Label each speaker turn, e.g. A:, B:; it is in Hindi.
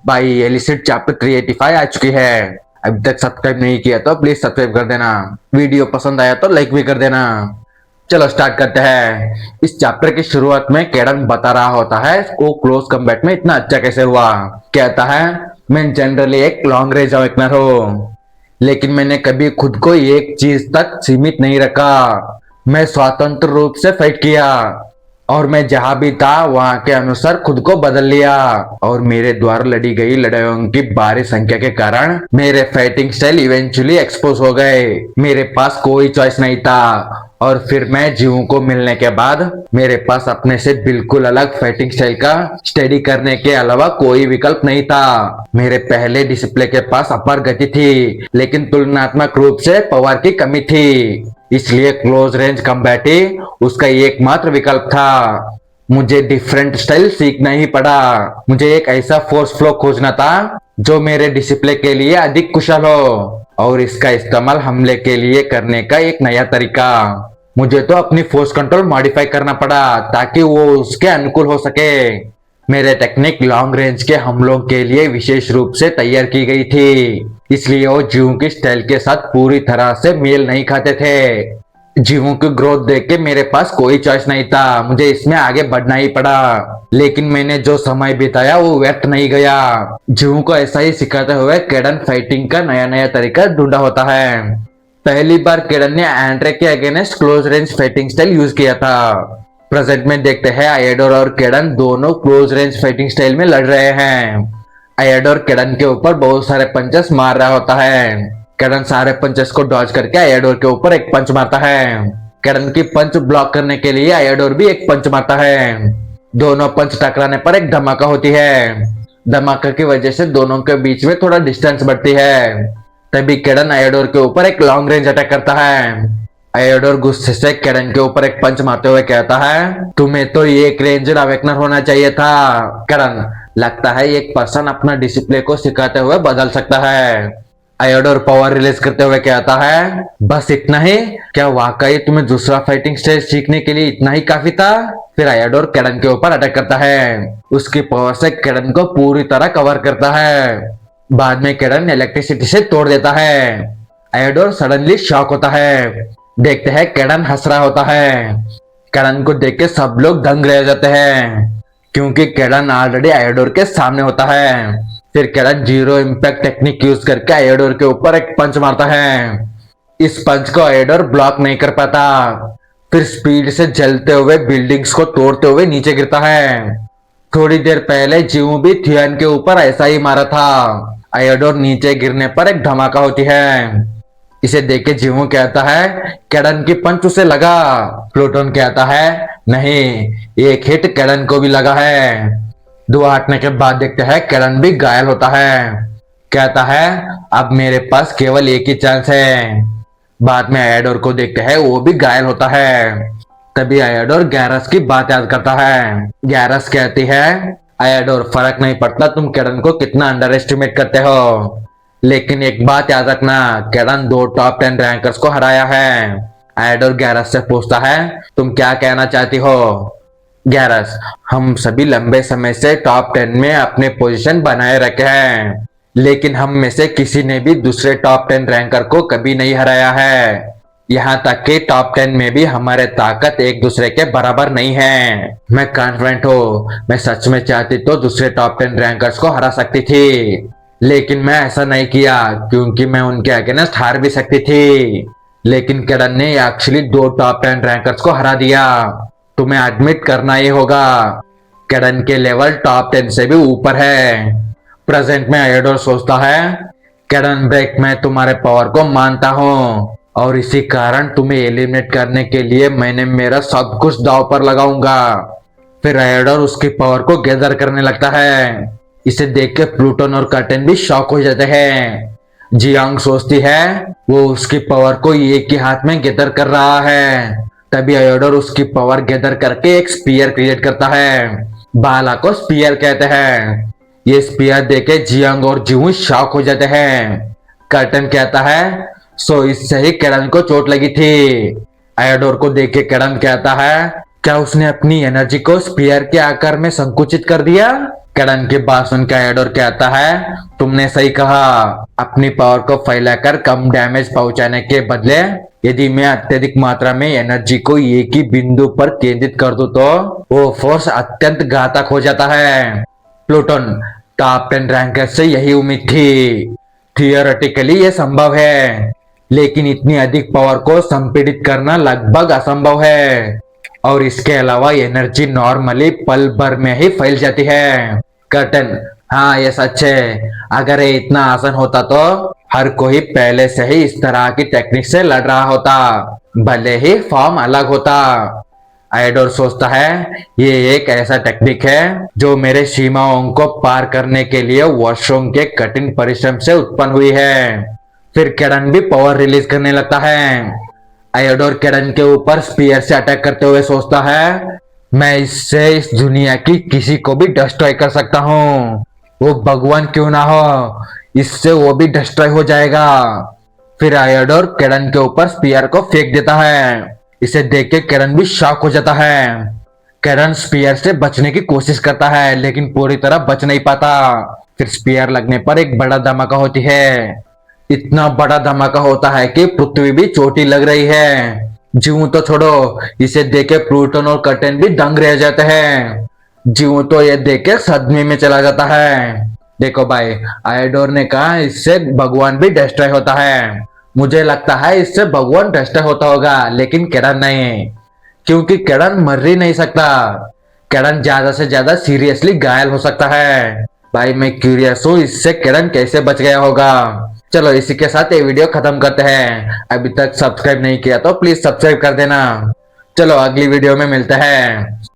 A: भाई एलिसिड चैप्टर 385 आ चुकी है। अभी तक सब्सक्राइब नहीं किया तो प्लीज सब्सक्राइब कर देना। वीडियो पसंद आया तो लाइक भी कर देना। चलो स्टार्ट करते हैं। इस चैप्टर की शुरुआत में केडन बता रहा होता है वो क्लोज कम्बैट में इतना अच्छा कैसे हुआ। कहता है मैं जनरली एक लॉन्ग रेंज अवेकनर हूँ, लेकिन मैंने कभी खुद को एक चीज तक सीमित नहीं रखा। मैं स्वतंत्र रूप से फाइट किया और मैं जहां भी था वहां के अनुसार खुद को बदल लिया। और मेरे द्वारा लड़ी गई लड़ाइयों की भारी संख्या के कारण मेरे फाइटिंग स्टाइल इवेंचुअली एक्सपोज हो गए। मेरे पास कोई चॉइस नहीं था और फिर मैं जीवों को मिलने के बाद मेरे पास अपने से बिल्कुल अलग फाइटिंग स्टाइल का स्टडी करने के अलावा कोई विकल्प नहीं था। मेरे पहले डिसिप्लिन के पास अपार गति थी, लेकिन तुलनात्मक रूप से पावर की कमी थी, इसलिए क्लोज रेंज कम्बैट उसका एकमात्र विकल्प था। मुझे डिफरेंट स्टाइल सीखना ही पड़ा। मुझे एक ऐसा फोर्स फ्लो खोजना था जो मेरे डिसिप्लिन के लिए अधिक कुशल हो और इसका इस्तेमाल हमले के लिए करने का एक नया तरीका। मुझे तो अपनी फोर्स कंट्रोल मॉडिफाई करना पड़ा ताकि वो उसके अनुकूल हो सके। मेरे टेक्निक लॉन्ग रेंज के हमलों के लिए विशेष रूप से तैयार की गई थी, इसलिए वो जीवों की स्टाइल के साथ पूरी तरह से मेल नहीं खाते थे। जीवों की ग्रोथ देख के मेरे पास कोई चॉइस नहीं था, मुझे इसमें आगे बढ़ना ही पड़ा। लेकिन मैंने जो समय बिताया वो व्यर्थ नहीं गया। जीवों को ऐसा ही सिखाते हुए केडन फाइटिंग का नया नया तरीका ढूंढा होता है। पहली बार केडन ने एंड्रे के against close range fighting style use किया था। प्रेजेंट में देखते हैं आयोडोर और केडन दोनों क्लोज रेंज फाइटिंग स्टाइल में लड़ रहे हैं। आयोडोर केडन के ऊपर बहुत सारे पंचेस मार रहा होता है। केडन सारे पंचेस को डॉज करके आयोडोर के ऊपर एक पंच मारता है। केडन की पंच ब्लॉक करने के लिए आयोडोर भी एक पंच मारता है। दोनों पंच टकराने पर एक धमाका होती है। धमाका की वजह से दोनों के बीच में थोड़ा डिस्टेंस बढ़ती है। तभी केडन आयोडोर के ऊपर एक लॉन्ग रेंज अटैक करता है। आयोडोर गुस्से से केडन के ऊपर एक पंच मारते हुए कहता है तुम्हें तो एक रेंजर अवेकनर होना चाहिए था। केडन लगता है एक पर्सन अपना डिसिप्लिन को सिखाते हुए बदल सकता है। आयोडोर पावर रिलीज करते हुए कहता है बस इतना ही? क्या वाकई तुम्हें दूसरा फाइटिंग स्टाइल सीखने के लिए इतना ही काफी था? फिर आयोडोर केडन के ऊपर अटैक करता है। उसकी पावर से केडन को पूरी तरह कवर करता है। बाद में केडन इलेक्ट्रिसिटी से तोड़ देता है। आयोडोर सडनली शॉक होता है। देखते हैं केडन हंस रहा होता है। केडन को देख के सब लोग दंग रह जाते हैं, क्योंकि केडन ऑलरेडी आयोडोर के सामने होता है। फिर केडन जीरो इम्पैक्ट टेक्निक यूज करके आयोडोर के ऊपर एक पंच मारता है। इस पंच को आयोडोर ब्लॉक नहीं कर पाता। फिर स्पीड से जलते हुए बिल्डिंग्स को तोड़ते हुए नीचे गिरता है। थोड़ी देर पहले जीवू भी थियन के ऊपर ऐसा ही मारा था। आयोडोर नीचे गिरने पर एक धमाका होती है। इसे देख के जीवू कहता है केडन की पंच उसे लगा। प्लूटोन कहता है नहीं, एक हिट केडन को भी लगा है। दुआ हटने के बाद देखते हैं केडन भी घायल होता है। कहता है अब मेरे पास केवल एक ही चांस है। बाद में आयोडोर को देखते हैं वो भी घायल होता है। तभी आयोडोर गैरस की बात याद करता है। गैरस कहती है आयोडोर फर्क नहीं पड़ता तुम केडन को कितना अंडर एस्टिमेट करते हो, लेकिन एक बात याद रखना केडन 2 टॉप 10 रैंकर्स को हराया है। आयोडोर गैरस से पूछता है तुम क्या कहना चाहती हो? गैरस हम सभी लंबे समय से टॉप 10 में अपने पोजीशन बनाए रखे हैं, लेकिन हम में से किसी ने भी दूसरे टॉप 10 रैंकर को कभी नहीं हराया है। यहाँ तक कि टॉप 10 में भी हमारे ताकत एक दूसरे के बराबर नहीं है। मैं कॉन्फिडेंट हूँ, मैं सच में चाहती तो दूसरे टॉप 10 रैंकर्स को हरा सकती थी, लेकिन मैं ऐसा नहीं किया क्योंकि मैं उनके अगेंस्ट हार भी सकती थी। लेकिन केडन ने एक्चुअली 2 टॉप 10 रैंकर्स को हरा दिया। तुम्हें एडमिट करना ही होगा केडन के लेवल टॉप 10 से भी ऊपर है। प्रेजेंट में आयोडोर सोचता है केडन ब्रेक मैं तुम्हारे पावर को मानता हूँ और इसी कारण तुम्हें एलिमिनेट करने के लिए मैंने मेरा सब कुछ दांव पर लगाऊंगा। फिर आयोडोर उसकी पावर को गैदर करने लगता है। इसे देख के प्लूटोन और कर्टेन भी शॉक हो जाते हैं। जियांग सोचती है वो उसकी पावर को एक ही हाथ में गैदर कर रहा है। तभी आयोडोर उसकी पावर गैदर करके एक स्पीयर क्रिएट करता है। बाला को स्पीयर कहते हैं। ये स्पीयर देके जियांग और जीवू शॉक हो जाते हैं। कर्टन कहता है सो इससे ही केडन को चोट लगी थी। आयोडोर को देख के केडन कहता है क्या उसने अपनी एनर्जी को स्पीयर के आकार में संकुचित कर दिया? करण की बात सुन के आयोडोर कहता है, तुमने सही कहा। अपनी पावर को फैलाकर कम डैमेज पहुंचाने के बदले यदि मैं अत्यधिक मात्रा में एनर्जी को एक ही बिंदु पर केंद्रित कर दूं तो वो फोर्स अत्यंत घातक हो जाता है। प्लूटोन, टॉप 10 रैंकर से यही उम्मीद थी। थियोरेटिकली ये संभव है, लेकिन इतनी अधिक पावर को संपीड़ित करना लगभग असंभव है। और इसके अलावा एनर्जी नॉर्मली पल भर में ही फैल जाती है। कर्टन, हाँ ये सच है। अगर ये इतना आसान होता तो हर कोई पहले से ही इस तरह की टेक्निक से लड़ रहा होता, भले ही फॉर्म अलग होता। आयोडोर सोचता है, ये एक ऐसा टेक्निक है जो मेरे सीमाओं को पार करने के लिए वर्षों के कठिन परिश्रम से उत्पन्न हुई है। फिर केडन भी पावर रिलीज करने लगता है। आयोडोर केडन के ऊपर स्पीयर से अटैक करते हुए सोचता है, मैं इससे इस दुनिया की किसी को भी डिस्ट्रॉय कर सकता हूँ। वो भगवान क्यों ना हो, इससे वो भी डिस्ट्रॉय हो जाएगा। फिर आयोडोर केडन के ऊपर स्पीयर को फेंक देता है। इसे देख के केडन भी शॉक हो जाता है। केडन स्पीयर से बचने की कोशिश करता है, लेकिन पूरी तरह बच नहीं पाता। फिर स्पीयर लगने पर एक बड़ा धमाका होती है। इतना बड़ा धमाका होता है कि पृथ्वी भी चोटी लग रही है। जीव तो छोड़ो, इसे देखे प्लूटन और कर्टन भी दंग रह जाते हैं। जीव तो ये देख के सदमे में चला जाता है। देखो भाई, आयोडोर ने कहा इससे भगवान भी डिस्ट्रॉय होता है। मुझे लगता है इससे भगवान डिस्ट्रॉय होता होगा, लेकिन केडन नहीं, क्योंकि केडन मर ही नहीं सकता। केडन ज्यादा से ज्यादा सीरियसली घायल हो सकता है। भाई मैं क्यूरियस हूँ, इससे केडन कैसे बच गया होगा। चलो इसी के साथ ये वीडियो खत्म करते हैं। अभी तक सब्सक्राइब नहीं किया तो प्लीज सब्सक्राइब कर देना। चलो अगली वीडियो में मिलते हैं।